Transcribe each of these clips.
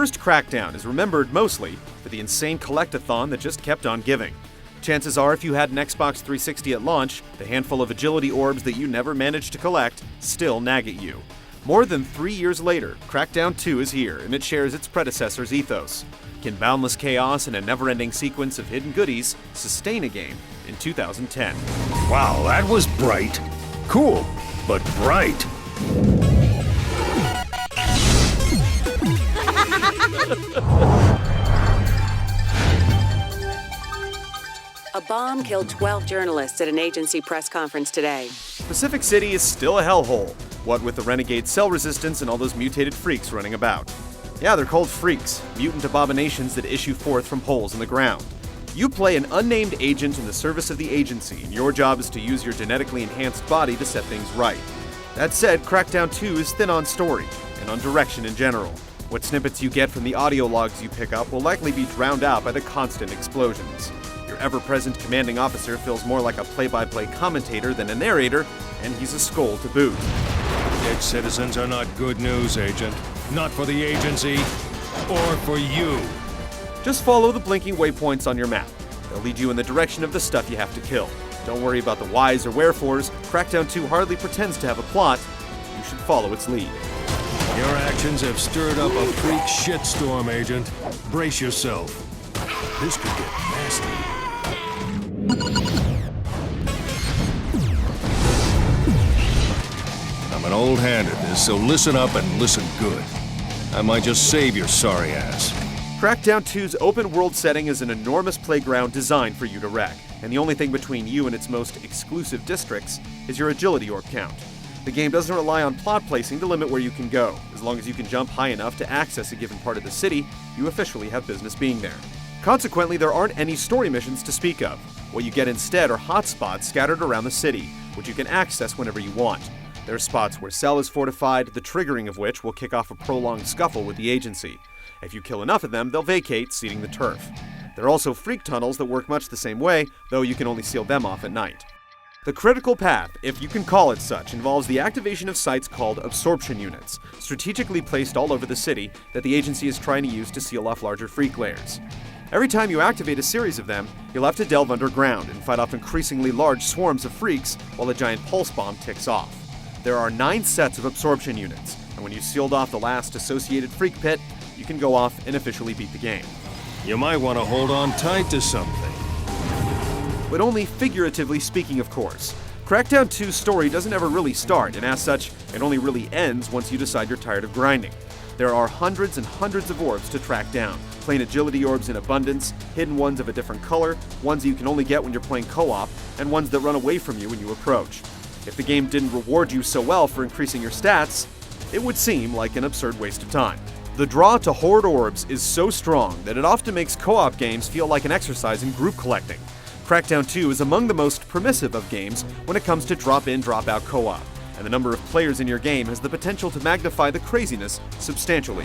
first Crackdown is remembered mostly for the insane collect-a-thon that just kept on giving. Chances are if you had an Xbox 360 at launch, the handful of agility orbs that you never managed to collect still nag at you. More than 3 years later, Crackdown 2 is here, and it shares its predecessor's ethos. Can boundless chaos and a never-ending sequence of hidden goodies sustain a game in 2010? Wow, that was bright. Cool, but bright. A bomb killed 12 journalists at an agency press conference today. Pacific City is still a hellhole, what with the renegade cell resistance and all those mutated freaks running about. Yeah, they're called freaks, mutant abominations that issue forth from holes in the ground. You play an unnamed agent in the service of the agency, and your job is to use your genetically enhanced body to set things right. That said, Crackdown 2 is thin on story, and on direction in general. What snippets you get from the audio logs you pick up will likely be drowned out by the constant explosions. Your ever-present commanding officer feels more like a play-by-play commentator than a narrator, and he's a skull to boot. Dead citizens are not good news, Agent. Not for the agency, or for you. Just follow the blinking waypoints on your map. They'll lead you in the direction of the stuff you have to kill. Don't worry about the whys or wherefores. Crackdown 2 hardly pretends to have a plot. You should follow its lead. Your actions have stirred up a freak shitstorm, Agent. Brace yourself. This could get nasty. I'm an old hand at this, so listen up and listen good. I might just save your sorry ass. Crackdown 2's open-world setting is an enormous playground designed for you to wreck, and the only thing between you and its most exclusive districts is your agility orb count. The game doesn't rely on plot placing to limit where you can go. As long as you can jump high enough to access a given part of the city, you officially have business being there. Consequently, there aren't any story missions to speak of. What you get instead are hotspots scattered around the city, which you can access whenever you want. There are spots where Cell is fortified, the triggering of which will kick off a prolonged scuffle with the agency. If you kill enough of them, they'll vacate, ceding the turf. There are also freak tunnels that work much the same way, though you can only seal them off at night. The critical path, if you can call it such, involves the activation of sites called absorption units, strategically placed all over the city that the agency is trying to use to seal off larger freak layers. Every time you activate a series of them, you'll have to delve underground and fight off increasingly large swarms of freaks while a giant pulse bomb ticks off. There are 9 sets of absorption units, and when you've sealed off the last associated freak pit, you can go off and officially beat the game. You might want to hold on tight to something. But only figuratively speaking, of course. Crackdown 2's story doesn't ever really start, and as such, it only really ends once you decide you're tired of grinding. There are hundreds and hundreds of orbs to track down, plain agility orbs in abundance, hidden ones of a different color, ones you can only get when you're playing co-op, and ones that run away from you when you approach. If the game didn't reward you so well for increasing your stats, it would seem like an absurd waste of time. The draw to hoard orbs is so strong that it often makes co-op games feel like an exercise in group collecting. Crackdown 2 is among the most permissive of games when it comes to drop-in, drop-out co-op, and the number of players in your game has the potential to magnify the craziness substantially.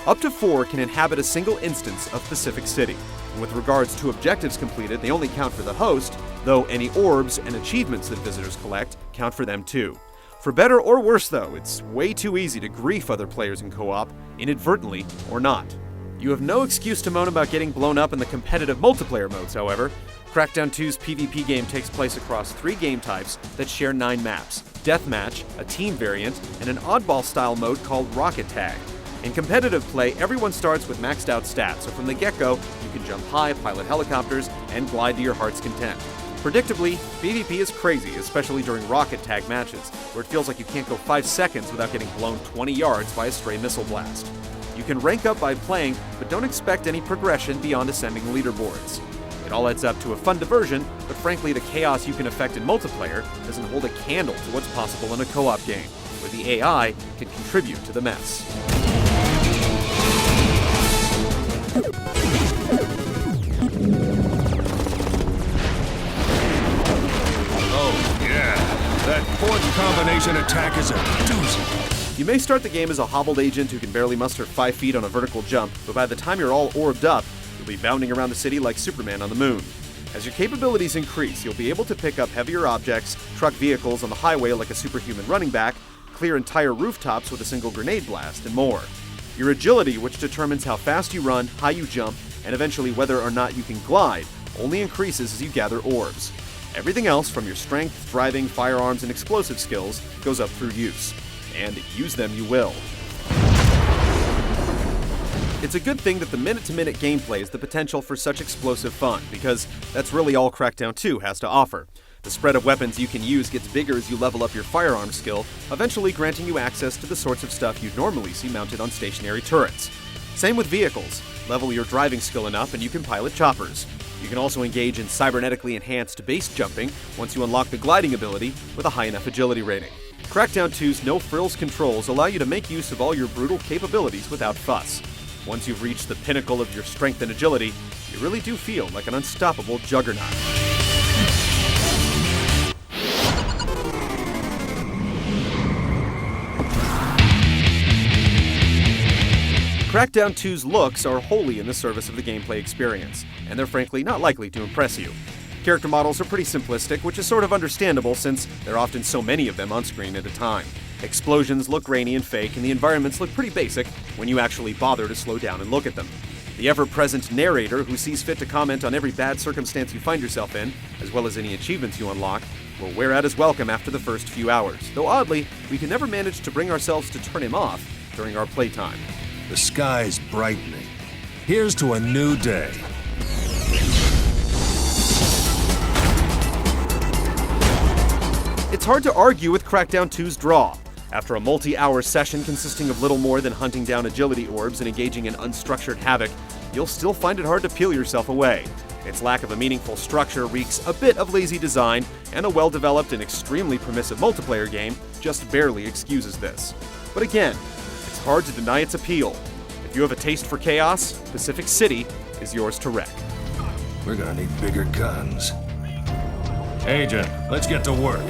Up to 4 can inhabit a single instance of Pacific City, and with regards to objectives completed, they only count for the host, though any orbs and achievements that visitors collect count for them too. For better or worse though, it's way too easy to grief other players in co-op, inadvertently or not. You have no excuse to moan about getting blown up in the competitive multiplayer modes, however. Crackdown 2's PvP game takes place across 3 game types that share 9 maps: Deathmatch, a team variant, and an oddball-style mode called Rocket Tag. In competitive play, everyone starts with maxed out stats, so from the get-go, you can jump high, pilot helicopters, and glide to your heart's content. Predictably, PvP is crazy, especially during Rocket Tag matches, where it feels like you can't go 5 seconds without getting blown 20 yards by a stray missile blast. You can rank up by playing, but don't expect any progression beyond ascending leaderboards. It all adds up to a fun diversion, but frankly the chaos you can affect in multiplayer doesn't hold a candle to what's possible in a co-op game, where the AI can contribute to the mess. Oh, yeah. That 4th combination attack is a doozy. You may start the game as a hobbled agent who can barely muster 5 feet on a vertical jump, but by the time you're all orbed up, you'll be bounding around the city like Superman on the moon. As your capabilities increase, you'll be able to pick up heavier objects, truck vehicles on the highway like a superhuman running back, clear entire rooftops with a single grenade blast, and more. Your agility, which determines how fast you run, high you jump, and eventually whether or not you can glide, only increases as you gather orbs. Everything else, from your strength, driving, firearms, and explosive skills, goes up through use. And use them you will. It's a good thing that the minute-to-minute gameplay has the potential for such explosive fun, because that's really all Crackdown 2 has to offer. The spread of weapons you can use gets bigger as you level up your firearm skill, eventually granting you access to the sorts of stuff you'd normally see mounted on stationary turrets. Same with vehicles. Level your driving skill enough and you can pilot choppers. You can also engage in cybernetically enhanced base jumping once you unlock the gliding ability with a high enough agility rating. Crackdown 2's no-frills controls allow you to make use of all your brutal capabilities without fuss. Once you've reached the pinnacle of your strength and agility, you really do feel like an unstoppable juggernaut. Crackdown 2's looks are wholly in the service of the gameplay experience, and they're frankly not likely to impress you. Character models are pretty simplistic, which is sort of understandable since there are often so many of them on screen at a time. Explosions look grainy and fake, and the environments look pretty basic when you actually bother to slow down and look at them. The ever-present narrator who sees fit to comment on every bad circumstance you find yourself in, as well as any achievements you unlock, will wear out his welcome after the first few hours, though oddly, we can never manage to bring ourselves to turn him off during our playtime. The sky's brightening. Here's to a new day. It's hard to argue with Crackdown 2's draw. After a multi-hour session consisting of little more than hunting down agility orbs and engaging in unstructured havoc, you'll still find it hard to peel yourself away. Its lack of a meaningful structure reeks a bit of lazy design, and a well-developed and extremely permissive multiplayer game just barely excuses this. But again, it's hard to deny its appeal. If you have a taste for chaos, Pacific City is yours to wreck. We're gonna need bigger guns. Agent, let's get to work.